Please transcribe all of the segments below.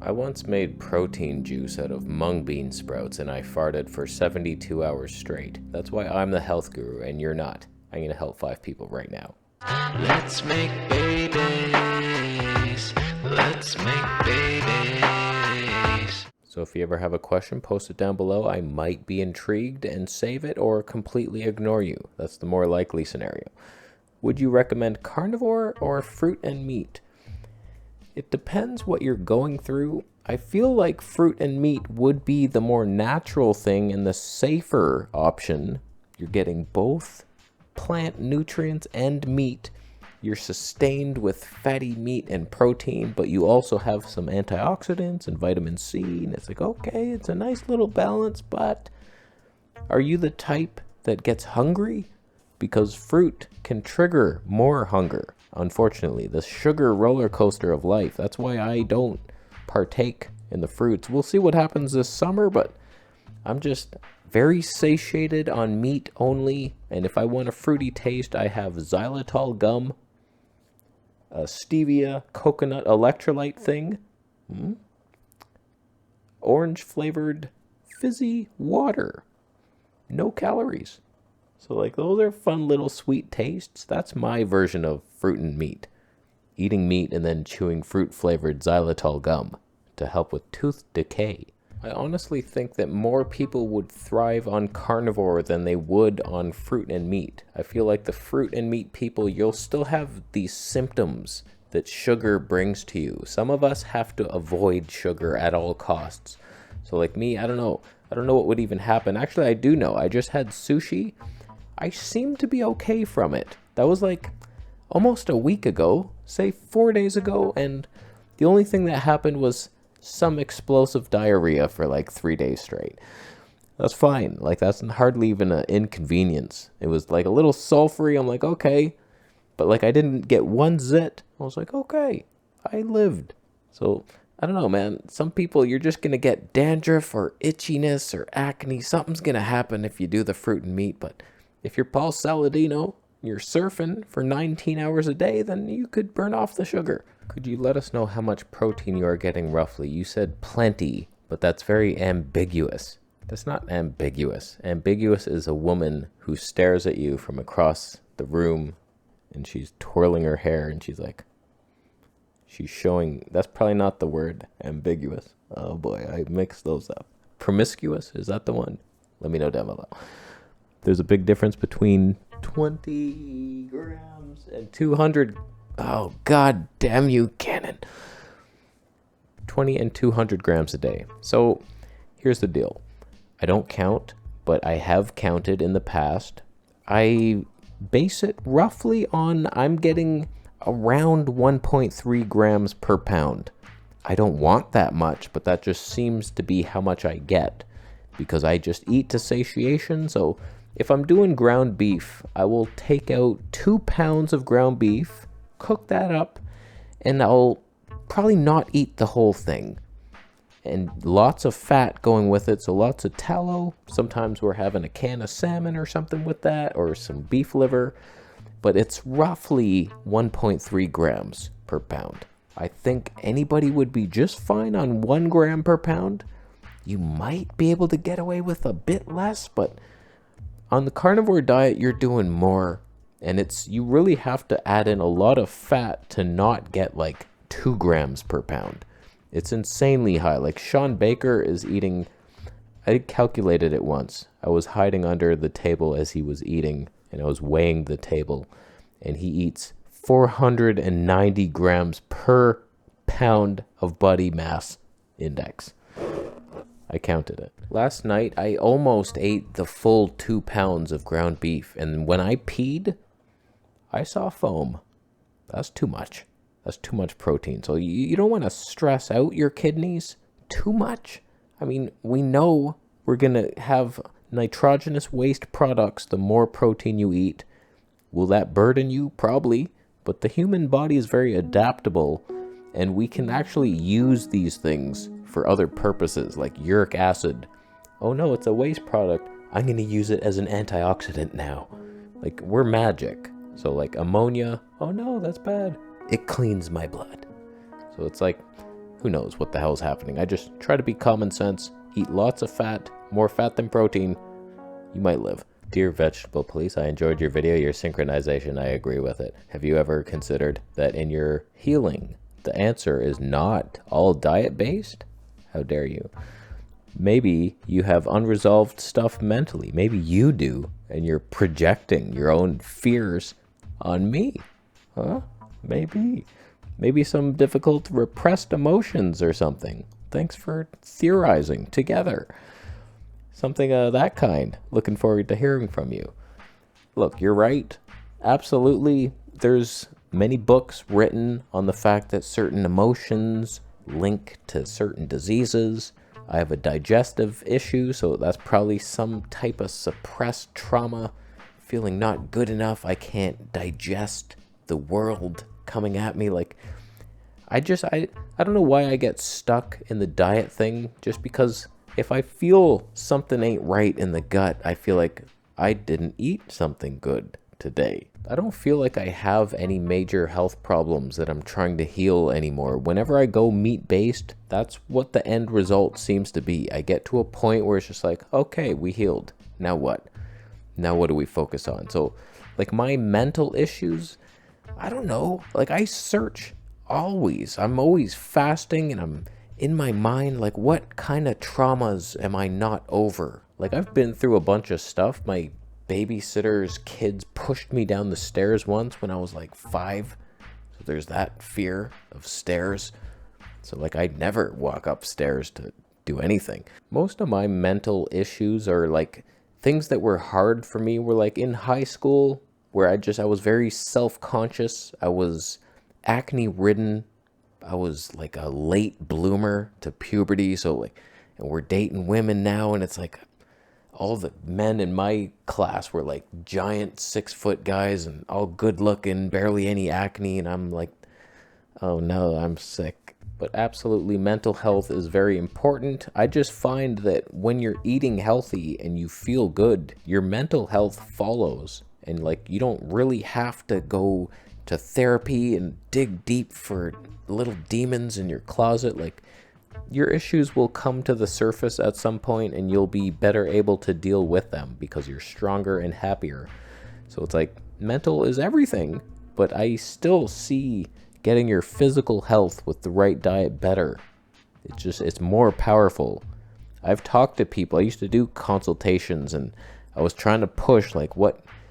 I once made protein juice out of mung bean sprouts and I farted for 72 hours straight. That's why I'm the health guru and you're not. I'm gonna help 5 people right now. Let's make babies. Let's make babies. So if you ever have a question, post it down below. I might be intrigued and save it or completely ignore you. That's the more likely scenario. Would you recommend carnivore or fruit and meat? It depends what you're going through. I feel like fruit and meat would be the more natural thing and the safer option. You're getting both plant nutrients and meat. You're sustained with fatty meat and protein, but you also have some antioxidants and vitamin C. And it's like, okay, it's a nice little balance, but are you the type that gets hungry? Because fruit can trigger more hunger. Unfortunately, the sugar roller coaster of life. That's why I don't partake in the fruits. We'll see what happens this summer, but I'm just very satiated on meat only. And if I want a fruity taste, I have xylitol gum, a stevia coconut electrolyte thing, orange flavored fizzy water, no calories. So like those are fun little sweet tastes. That's my version of fruit and meat. Eating meat and then chewing fruit flavored xylitol gum to help with tooth decay. I honestly think that more people would thrive on carnivore than they would on fruit and meat. I feel like the fruit and meat people, you'll still have these symptoms that sugar brings to you. Some of us have to avoid sugar at all costs. So like me, I don't know what would even happen. Actually, I do know. I just had sushi. I seem to be okay from it. That was like almost a week ago, say 4 days ago, and the only thing that happened was some explosive diarrhea for like 3 days straight. That's fine. Like that's hardly even an inconvenience. It was like a little sulfury. I'm like, okay. But like I didn't get one zit. I was like, okay, I lived. So I don't know, man. Some people, you're just going to get dandruff or itchiness or acne. Something's going to happen if you do the fruit and meat. But if you're Paul Saladino, you're surfing for 19 hours a day, then you could burn off the sugar. Could you let us know how much protein you are getting roughly? You said plenty, but that's very ambiguous. That's not ambiguous. Ambiguous is a woman who stares at you from across the room and she's twirling her hair and she's like, she's showing, that's probably not the word, ambiguous. Oh boy, I mixed those up. Promiscuous, is that the one? Let me know down below. There's a big difference between 20 grams and 200. Oh, god damn you, Canon. 20 and 200 grams a day. So here's the deal. I don't count, but I have counted in the past. I base it roughly on I'm getting around 1.3 grams per pound. I don't want that much, but that just seems to be how much I get because I just eat to satiation. So if I'm doing ground beef, I will take out 2 pounds of ground beef, cook that up, and I'll probably not eat the whole thing. And lots of fat going with it, so lots of tallow. Sometimes we're having a can of salmon or something with that, or some beef liver. But it's roughly 1.3 grams per pound. I think anybody would be just fine on 1 gram per pound. You might be able to get away with a bit less, but on the carnivore diet, you're doing more. And you really have to add in a lot of fat to not get like 2 grams per pound. It's insanely high. Like Sean Baker is eating, I calculated it once. I was hiding under the table as he was eating and I was weighing the table. And he eats 490 grams per pound of body mass index. I counted it. Last night, I almost ate the full 2 pounds of ground beef. And when I peed, I saw foam. That's too much. That's too much protein. So you don't want to stress out your kidneys too much. I mean, we know we're going to have nitrogenous waste products the more protein you eat. Will that burden you? Probably. But the human body is very adaptable, and we can actually use these things for other purposes, like uric acid. Oh no, it's a waste product. I'm going to use it as an antioxidant now. Like, we're magic. So like ammonia, oh no, that's bad. It cleans my blood. So it's like, who knows what the hell's happening. I just try to be common sense, eat lots of fat, more fat than protein. You might live. Dear Vegetable Police, I enjoyed your video, your synchronization, I agree with it. Have you ever considered that in your healing, the answer is not all diet-based? How dare you? Maybe you have unresolved stuff mentally. Maybe you do, and you're projecting your own fears on me. Huh? Maybe. Maybe some difficult repressed emotions or something. Thanks for theorizing together. Something of that kind. Looking forward to hearing from you. Look, you're right. Absolutely. There's many books written on the fact that certain emotions link to certain diseases. I have a digestive issue, so that's probably some type of suppressed trauma. Feeling not good enough. I can't digest the world coming at me. Like, I don't know why I get stuck in the diet thing, just because if I feel something ain't right in the gut, I feel like I didn't eat something good today. I don't feel like I have any major health problems that I'm trying to heal anymore. Whenever I go meat-based, that's what the end result seems to be. I get to a point where it's just like, okay, we healed. Now what? Now what do we focus on? So, like, my mental issues, I don't know. Like, I search always. I'm always fasting, and I'm in my mind, like, what kind of traumas am I not over? Like, I've been through a bunch of stuff. My babysitter's kids pushed me down the stairs once when I was like 5. So there's that fear of stairs. So, like, I'd never walk upstairs to do anything. Most of my mental issues are like things that were hard for me were like in high school, where I was very self-conscious. I was acne ridden. I was like a late bloomer to puberty. So, like, and we're dating women now, and it's like all the men in my class were like giant 6-foot guys and all good looking, barely any acne. And I'm like, oh no, I'm sick. But absolutely, mental health is very important. I just find that when you're eating healthy and you feel good, your mental health follows. And like, you don't really have to go to therapy and dig deep for little demons in your closet. Like, your issues will come to the surface at some point, and you'll be better able to deal with them because you're stronger and happier. So it's like, mental is everything, but I still see getting your physical health with the right diet better. It's more powerful. I've talked to people. I used to do consultations, and I was trying to push, like,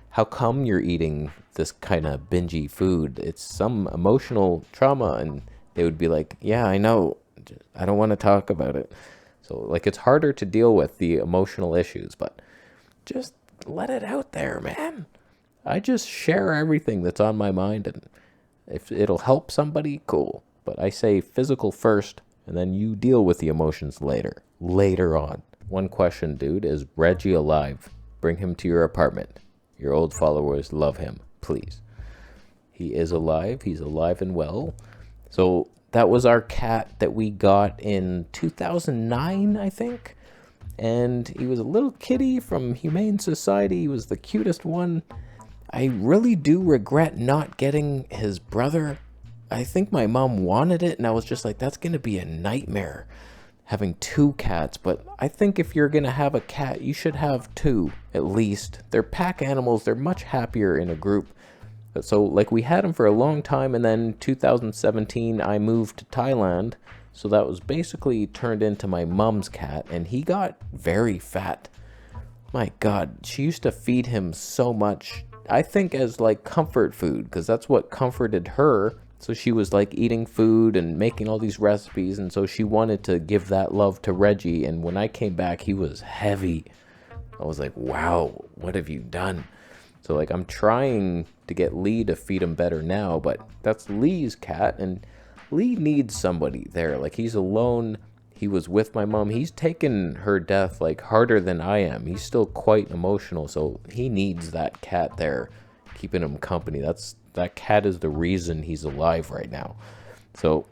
how come you're eating this kind of bingy food? It's some emotional trauma. And they would be like, yeah, I know. I don't want to talk about it. So, like, it's harder to deal with the emotional issues, but just let it out there, man. I just share everything that's on my mind, and if it'll help somebody, cool. But I say physical first, and then you deal with the emotions later on. One question, dude, is Reggie alive? Bring him to your apartment. Your old followers love him, please. He is alive. He's alive and well. So that was our cat that we got in 2009, I think. And he was a little kitty from Humane Society. He was the cutest one. I really do regret not getting his brother. I think my mom wanted it, and I was just like, that's going to be a nightmare, having 2 cats. But I think if you're going to have a cat, you should have 2 at least. They're pack animals. They're much happier in a group. So, like, we had him for a long time, and then 2017, I moved to Thailand. So that was basically turned into my mom's cat, and he got very fat. My God, she used to feed him so much, I think as, like, comfort food, because that's what comforted her. So she was, like, eating food and making all these recipes, and so she wanted to give that love to Reggie. And when I came back, he was heavy. I was like, wow, what have you done? So, like, I'm trying to get Lee to feed him better now, but that's Lee's cat, and Lee needs somebody there. Like, he's alone. He was with my mom. He's taken her death, like, harder than I am. He's still quite emotional, so he needs that cat there, keeping him company. That cat is the reason he's alive right now. So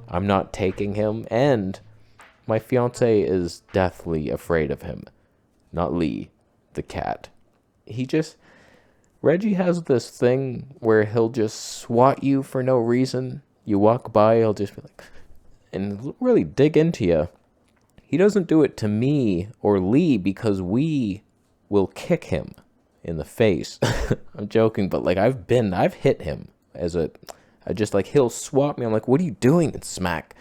I'm not taking him, and my fiance is deathly afraid of him. Not Lee, the cat. Reggie has this thing where he'll just swat you for no reason. You walk by, he'll just be like, and really dig into you, he doesn't do it to me or Lee because we will kick him in the face. I'm joking, but like I've hit him I just like, he'll swat me. I'm like, what are you doing? And smack.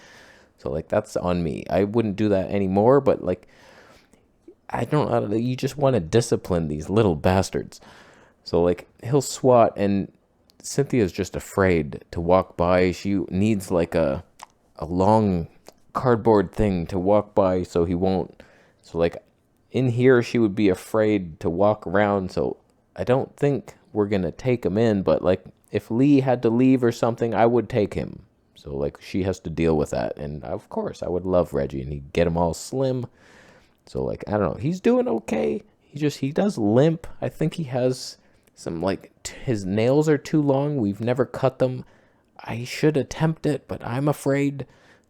So like, that's on me. I wouldn't do that anymore, but like, I don't know, you just want to discipline these little bastards. So like, he'll swat, and Cynthia's just afraid to walk by. She needs like a long cardboard thing to walk by so he won't. So like, in here she would be afraid to walk around. So I don't think we're gonna take him in, but like, if Lee had to leave or something, I would take him. So like, she has to deal with that. And of course I would love Reggie, and he'd get him all slim. So like, I don't know, he's doing okay. He does limp. I think he has some like, his nails are too long. We've never cut them. I should attempt it, but I'm afraid.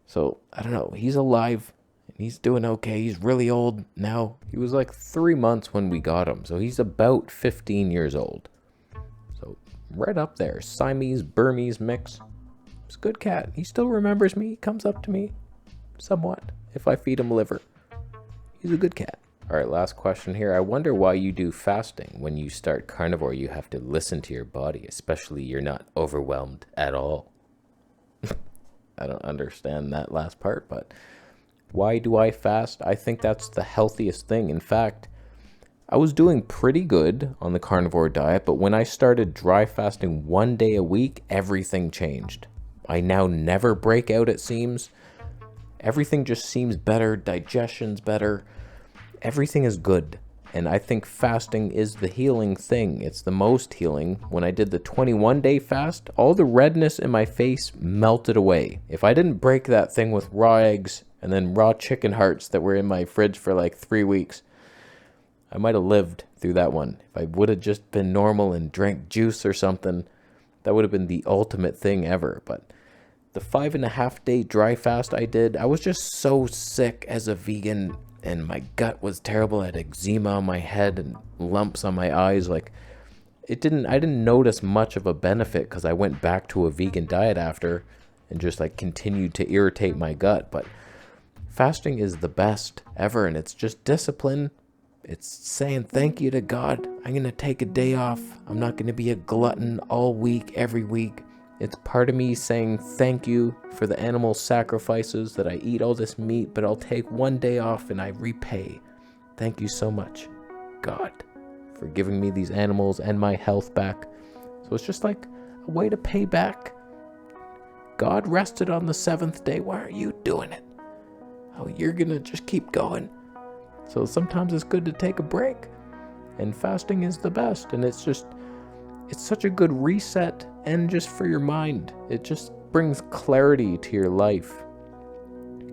So I don't know, he's alive. He's doing okay. He's really old now. He was like 3 months when we got him. So he's about 15 years old. So right up there. Siamese, Burmese mix. He's a good cat. He still remembers me. He comes up to me somewhat if I feed him liver. He's a good cat. All right, last question here. I wonder why you do fasting. When you start carnivore, you have to listen to your body, especially you're not overwhelmed at all. I don't understand that last part, but why do I fast? I think that's the healthiest thing. In fact, I was doing pretty good on the carnivore diet, but when I started dry fasting 1 day a week, everything changed. I now never break out, it seems. Everything just seems better. Digestion's better. Everything is good. And I think fasting is the healing thing. It's the most healing. When I did the 21-day fast, all the redness in my face melted away. If I didn't break that thing with raw eggs and then raw chicken hearts that were in my fridge for like 3 weeks, I might have lived through that one. If I would have just been normal and drank juice or something, that would have been the ultimate thing ever. But the 5.5-day dry fast I did, I was just so sick as a vegan, and my gut was terrible. I had eczema on my head and lumps on my eyes. Like, I didn't notice much of a benefit because I went back to a vegan diet after and just like continued to irritate my gut. But fasting is the best ever, and it's just discipline. It's saying thank you to God. I'm going to take a day off. I'm not going to be a glutton all week, every week. It's part of me saying thank you for the animal sacrifices that I eat all this meat, but I'll take 1 day off and I repay. Thank you so much, God, for giving me these animals and my health back. So it's just like a way to pay back. God rested on the 7th day. Why aren't you doing it? Oh, you're going to just keep going. So sometimes it's good to take a break. And fasting is the best. And it's such a good reset, and just for your mind. It just brings clarity to your life.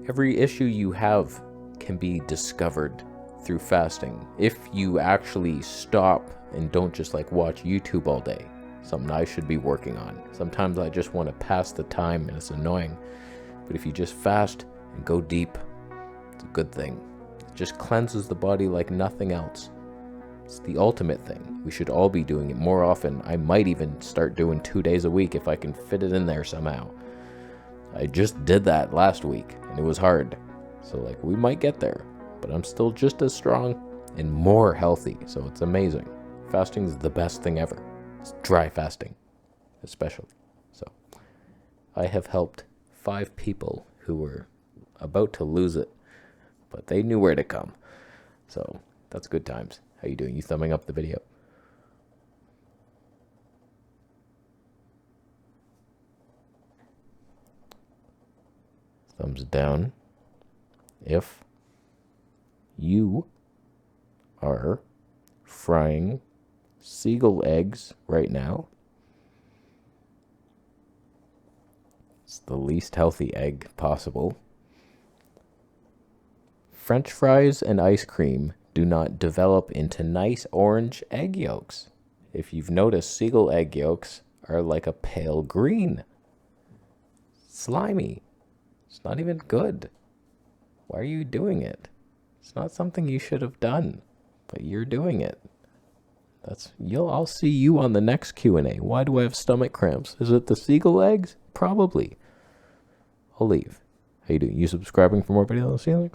Every issue you have can be discovered through fasting if you actually stop and don't just like watch YouTube all day. Something I should be working on. Sometimes I just want to pass the time and it's annoying. But if you just fast and go deep, it's a good thing. It just cleanses the body like nothing else. It's the ultimate thing. We should all be doing it more often. I might even start doing 2 days a week if I can fit it in there somehow. I just did that last week and it was hard. So like, we might get there, but I'm still just as strong and more healthy. So it's amazing. Fasting is the best thing ever. It's dry fasting, especially. So I have helped 5 people who were about to lose it, but they knew where to come. So that's good times. How you doing? You thumbing up the video? Thumbs down if you are frying seagull eggs right now. It's the least healthy egg possible. French fries and ice cream do not develop into nice orange egg yolks. If you've noticed, seagull egg yolks are like a pale green. Slimy. It's not even good. Why are you doing it? It's not something you should have done, but you're doing it. I'll see you on the next Q&A. Why do I have stomach cramps? Is it the seagull eggs? Probably. I'll leave. How you doing? You subscribing for more videos? See you next.